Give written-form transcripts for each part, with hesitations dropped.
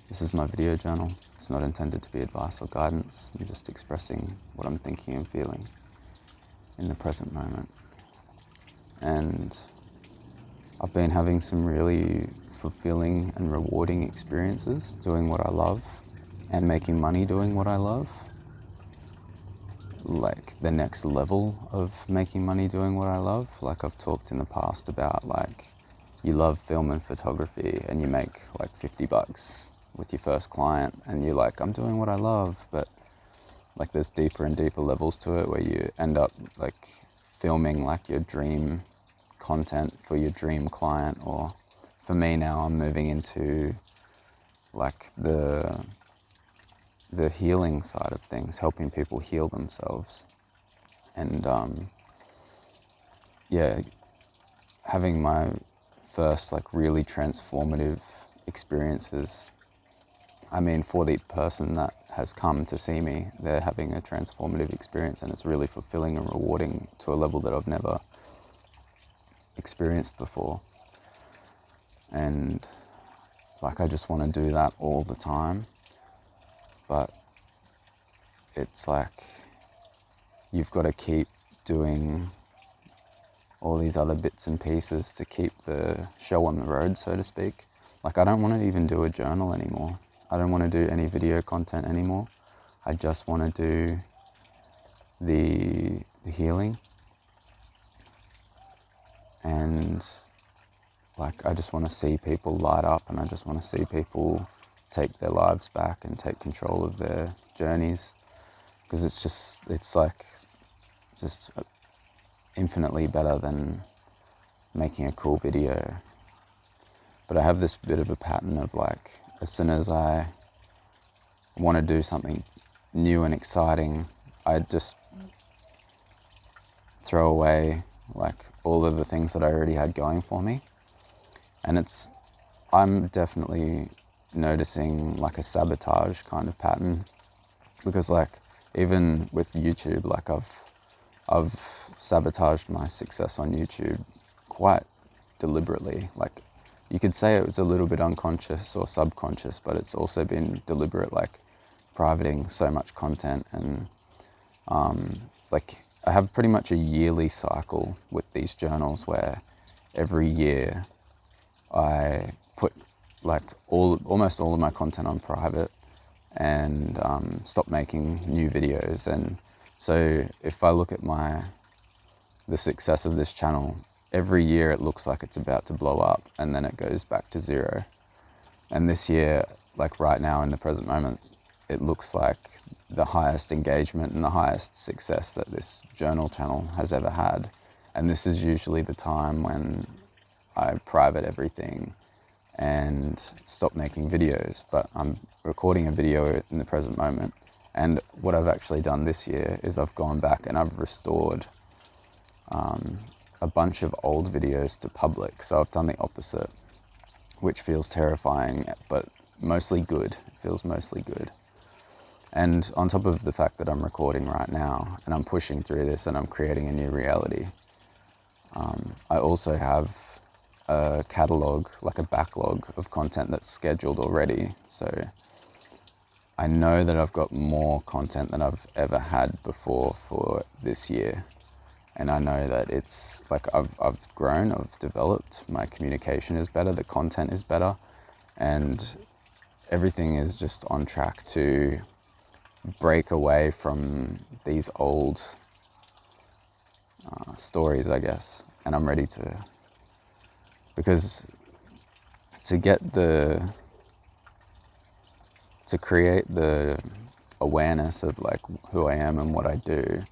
This is my video journal. It's not intended to be advice or guidance. I'm just expressing what I'm thinking and feeling in the present moment. And I've been having some really fulfilling and rewarding experiences doing what I love and making money doing what I love. Like the next level of making money doing what I love. Like I've talked in the past about, like, you love film and photography and you make like $50 with your first client and you're like, I'm doing what I love, but like there's deeper and deeper levels to it where you end up like filming like your dream content for your dream client. Or for me now, I'm moving into like the healing side of things, helping people heal themselves. And having my first like really transformative experiences. I mean, for the person that has come to see me, they're having a transformative experience and it's really fulfilling and rewarding to a level that I've never experienced before. And like, I just want to do that all the time. But it's like, you've got to keep doing all these other bits and pieces to keep the show on the road, so to speak. Like, I don't want to even do a journal anymore. I don't want to do any video content anymore. I just want to do the healing. And like, I just want to see people light up, and I just want to see people take their lives back and take control of their journeys. Because it's like just infinitely better than making a cool video. But I have this bit of a pattern of like, as soon as I want to do something new and exciting, I just throw away like all of the things that I already had going for me. And I'm definitely noticing like a sabotage kind of pattern, because like even with YouTube, like I've sabotaged my success on YouTube quite deliberately. Like, you could say it was a little bit unconscious or subconscious, but it's also been deliberate, like privating so much content. And like, I have pretty much a yearly cycle with these journals where every year I put like almost all of my content on private and stop making new videos. And so if I look at the success of this channel, every year it looks like it's about to blow up and then it goes back to zero. And this year, like right now in the present moment, it looks like the highest engagement and the highest success that this journal channel has ever had. And this is usually the time when I private everything and stop making videos. But I'm recording a video in the present moment. And what I've actually done this year is I've gone back and I've restored a bunch of old videos to public. So I've done the opposite, which feels terrifying, but mostly good. It feels mostly good. And on top of the fact that I'm recording right now and I'm pushing through this and I'm creating a new reality, I also have a catalog, like a backlog of content that's scheduled already. So I know that I've got more content than I've ever had before for this year. And I know that it's like I've grown, I've developed, my communication is better, the content is better, and everything is just on track to break away from these old stories, I guess. And I'm ready to, because to create the awareness of like who I am and what I do,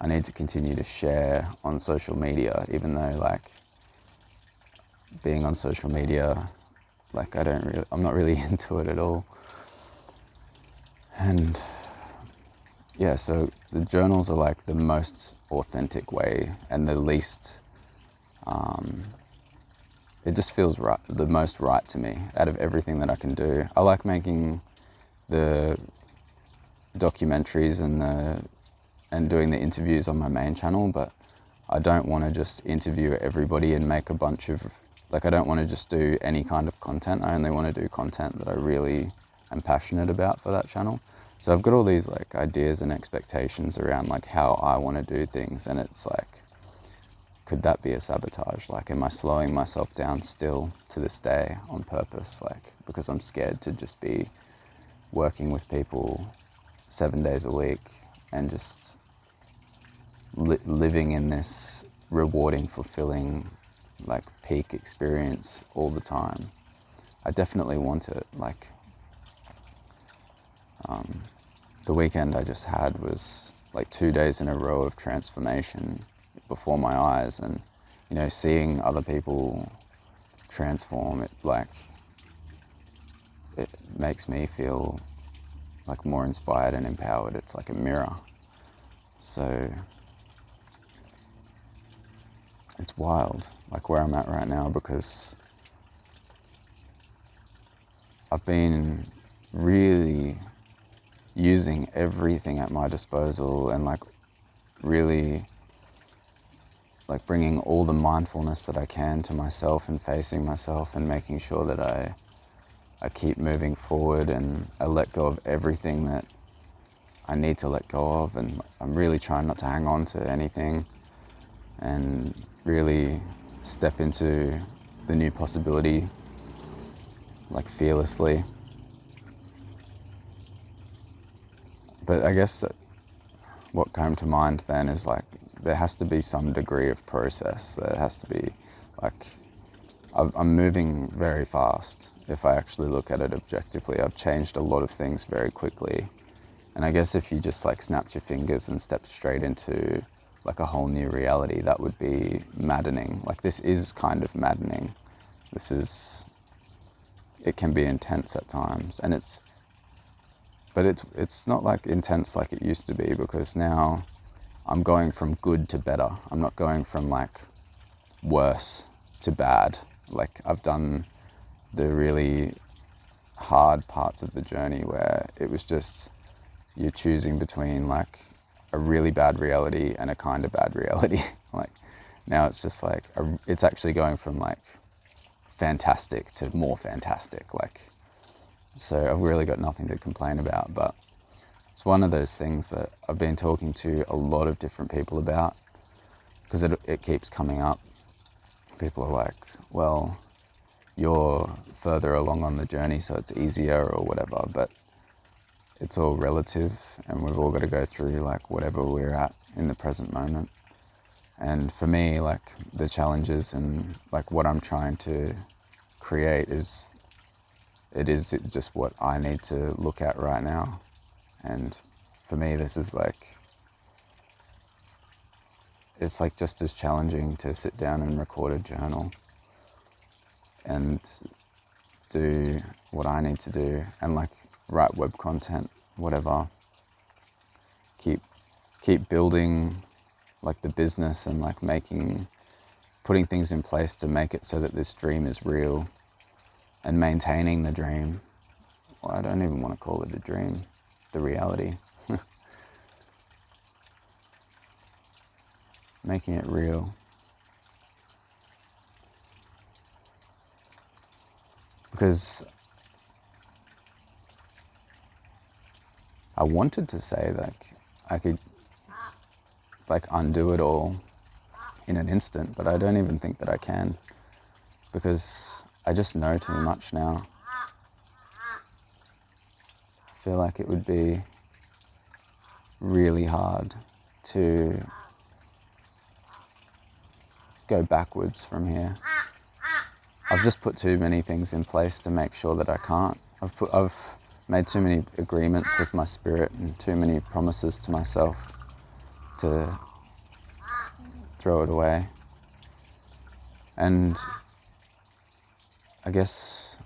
I need to continue to share on social media, even though like being on social media, like I'm not really into it at all. And yeah, so the journals are like the most authentic way and the least, it just feels right, the most right to me out of everything that I can do. I like making the documentaries and doing the interviews on my main channel, but I don't want to just interview everybody and make a bunch of, like, I don't want to just do any kind of content. I only want to do content that I am passionate about for that channel. So I've got all these like ideas and expectations around like how I want to do things, and it's like, could that be a sabotage? Like, am I slowing myself down still to this day on purpose? Like, because I'm scared to just be working with people 7 days a week and just living in this rewarding, fulfilling, like peak experience all the time. I definitely want it. Like, the weekend I just had was like 2 days in a row of transformation before my eyes, and you know, seeing other people transform, it makes me feel like more inspired and empowered. It's like a mirror. So it's wild, like where I'm at right now, because I've been really using everything at my disposal and like really like bringing all the mindfulness that I can to myself and facing myself and making sure that I keep moving forward, and I let go of everything that I need to let go of, and I'm really trying not to hang on to anything and really step into the new possibility like fearlessly. But I guess that what came to mind then is like, there has to be some degree of process. There has to be like, I'm moving very fast. If I actually look at it objectively, I've changed a lot of things very quickly. And I guess if you just like snapped your fingers and stepped straight into like a whole new reality, that would be maddening. Like, this is kind of maddening. It can be intense at times, and it's not like intense like it used to be, because now I'm going from good to better. I'm not going from like worse to bad. Like, I've done the really hard parts of the journey where it was just, you're choosing between like a really bad reality and a kind of bad reality. Like, now it's just like, it's actually going from like fantastic to more fantastic. Like, so I've really got nothing to complain about, but it's one of those things that I've been talking to a lot of different people about, because it keeps coming up. People are like, well, you're further along on the journey, so it's easier or whatever, but it's all relative, and we've all got to go through like whatever we're at in the present moment. And for me, like, the challenges and like what I'm trying to create is just what I need to look at right now. And for me, this is like, it's like just as challenging to sit down and record a journal and do what I need to do and like write web content, whatever. Keep building like the business and like putting things in place to make it so that this dream is real, and maintaining the dream. Well, I don't even want to call it a dream, the reality. Making it real. Because I wanted to say like I could like undo it all in an instant, but I don't even think that I can, because I just know too much now. I feel like it would be really hard to go backwards from here. I've just put too many things in place to make sure that I can't. I've made too many agreements with my spirit and too many promises to myself to throw it away. And I guess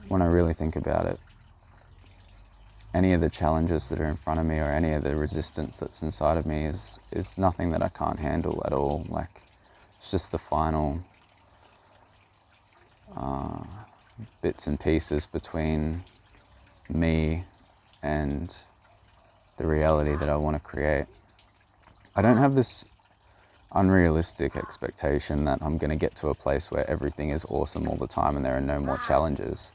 when I really think about it, any of the challenges that are in front of me or any of the resistance that's inside of me is nothing that I can't handle at all. Like, it's just the final bits and pieces between me and the reality that I want to create. I don't have this unrealistic expectation that I'm going to get to a place where everything is awesome all the time and there are no more challenges.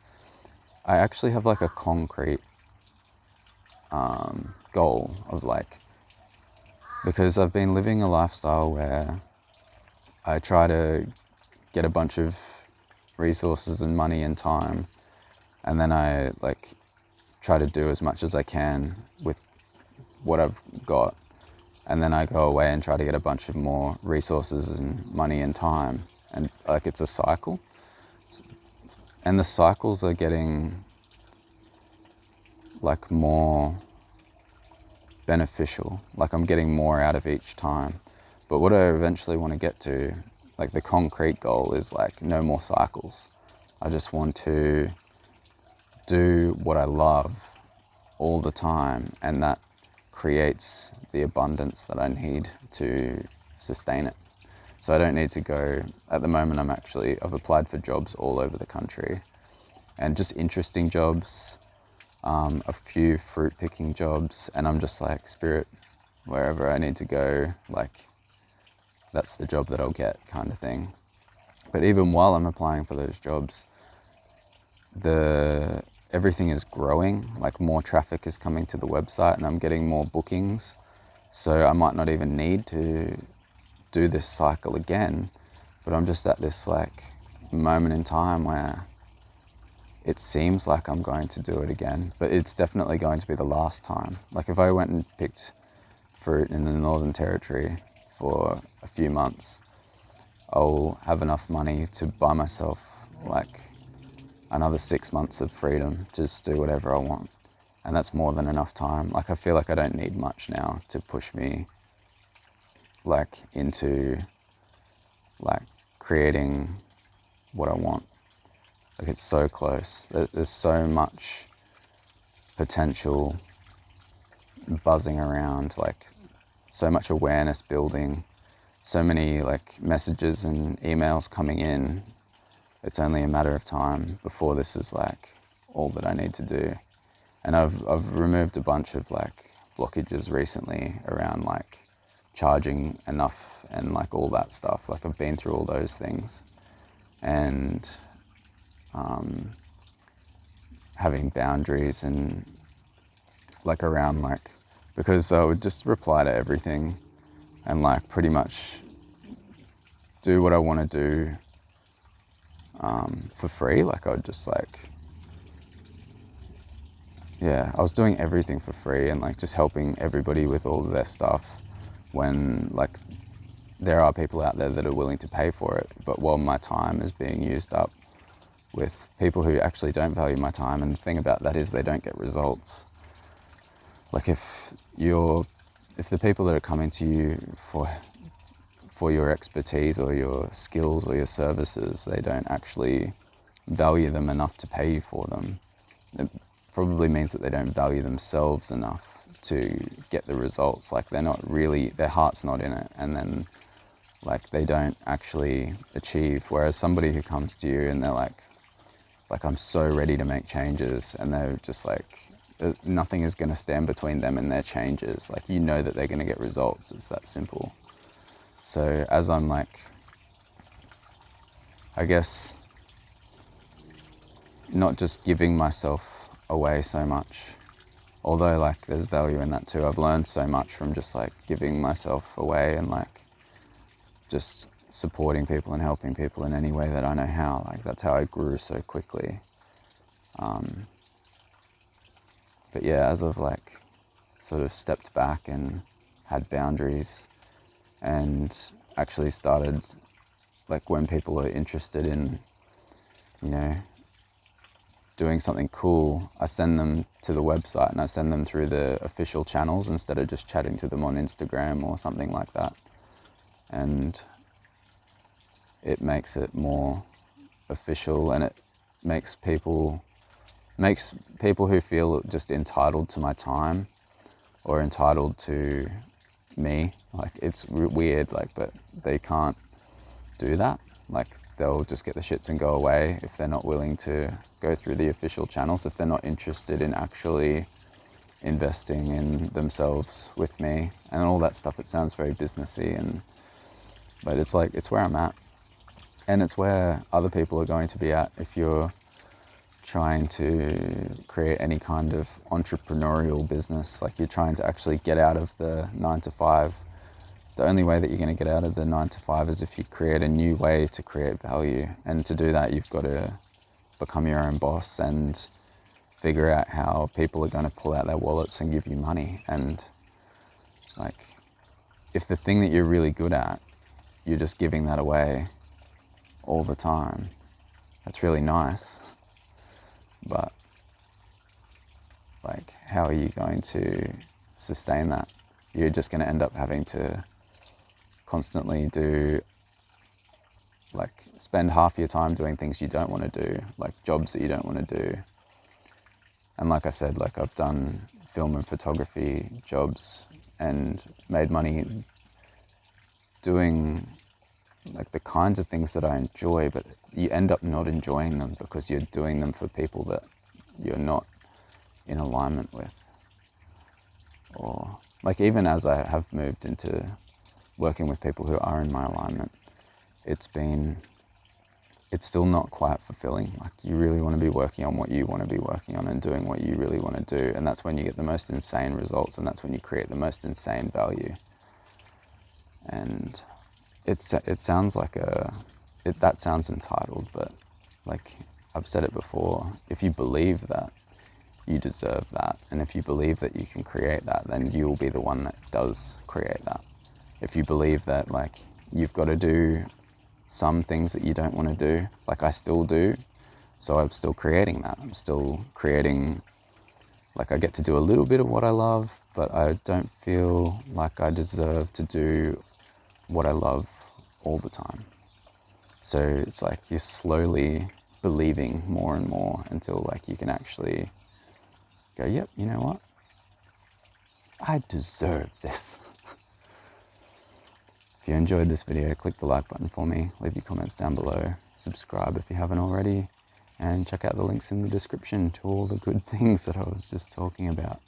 I actually have like a concrete goal of like, because I've been living a lifestyle where I try to get a bunch of resources and money and time, and then I like try to do as much as I can with what I've got, and then I go away and try to get a bunch of more resources and money and time, and like it's a cycle, and the cycles are getting like more beneficial, like I'm getting more out of each time. But what I eventually want to get to, like the concrete goal, is like no more cycles. I just want to do what I love all the time, and that creates the abundance that I need to sustain it. So I don't need to go, at the moment I've applied for jobs all over the country, and just interesting jobs, a few fruit picking jobs, and I'm just like, Spirit, wherever I need to go, like that's the job that I'll get, kind of thing. But even while I'm applying for those jobs, everything is growing, like more traffic is coming to the website and I'm getting more bookings. So I might not even need to do this cycle again, but I'm just at this like moment in time where it seems like I'm going to do it again, but it's definitely going to be the last time. Like if I went and picked fruit in the Northern Territory for a few months, I'll have enough money to buy myself like another 6 months of freedom to just do whatever I want. And that's more than enough time. Like I feel like I don't need much now to push me like into like creating what I want. Like it's so close. There's so much potential buzzing around, like so much awareness building, so many like messages and emails coming in. It's only a matter of time before this is like all that I need to do. And I've removed a bunch of like blockages recently around like charging enough and like all that stuff. Like I've been through all those things, and having boundaries and like around like, because I would just reply to everything and like pretty much do what I want to do for free. Like I would just like, yeah, I was doing everything for free and like just helping everybody with all of their stuff, when like there are people out there that are willing to pay for it. But while my time is being used up with people who actually don't value my time, and the thing about that is they don't get results. Like if the people that are coming to you for your expertise or your skills or your services, they don't actually value them enough to pay you for them, it probably means that they don't value themselves enough to get the results. Like they're not really, their heart's not in it, and then like they don't actually achieve. Whereas somebody who comes to you and they're like I'm so ready to make changes, and they're just like, nothing is going to stand between them and their changes. Like you know that they're going to get results. It's that simple. So as I'm like, I guess, not just giving myself away so much, although like there's value in that too. I've learned so much from just like giving myself away and like just supporting people and helping people in any way that I know how. Like that's how I grew so quickly. But yeah, as I've like sort of stepped back and had boundaries and actually started, like when people are interested in, you know, doing something cool, I send them to the website and I send them through the official channels instead of just chatting to them on Instagram or something like that. And it makes it more official, and it makes people who feel just entitled to my time or entitled to me, like it's weird, like, but they can't do that. Like they'll just get the shits and go away if they're not willing to go through the official channels, if they're not interested in actually investing in themselves with me and all that stuff. It sounds very businessy, but it's like, it's where I'm at, and it's where other people are going to be at if you're trying to create any kind of entrepreneurial business, like you're trying to actually get out of the 9 to 5, the only way that you're going to get out of the 9 to 5 is if you create a new way to create value. And to do that, you've got to become your own boss and figure out how people are going to pull out their wallets and give you money. And like, if the thing that you're really good at, you're just giving that away all the time, that's really nice. But like, how are you going to sustain that? You're just going to end up having to constantly spend half your time doing things you don't want to do, like jobs that you don't want to do. And like I said, like I've done film and photography jobs and made money doing like the kinds of things that I enjoy, but you end up not enjoying them because you're doing them for people that you're not in alignment with. Or like, even as I have moved into working with people who are in my alignment, it's still not quite fulfilling. Like, you really want to be working on what you want to be working on and doing what you really want to do. And that's when you get the most insane results, and that's when you create the most insane value. And it sounds like that sounds entitled, but like I've said it before, if you believe that you deserve that, and if you believe that you can create that, then you'll be the one that does create that. If you believe that like you've got to do some things that you don't want to do, like I still do, so I'm still creating that. I'm still creating, like I get to do a little bit of what I love, but I don't feel like I deserve to do what I love all the time. So it's like you're slowly believing more and more until like you can actually go, yep, you know what? I deserve this. If you enjoyed this video, click the like button for me, leave your comments down below, subscribe if you haven't already, and check out the links in the description to all the good things that I was just talking about.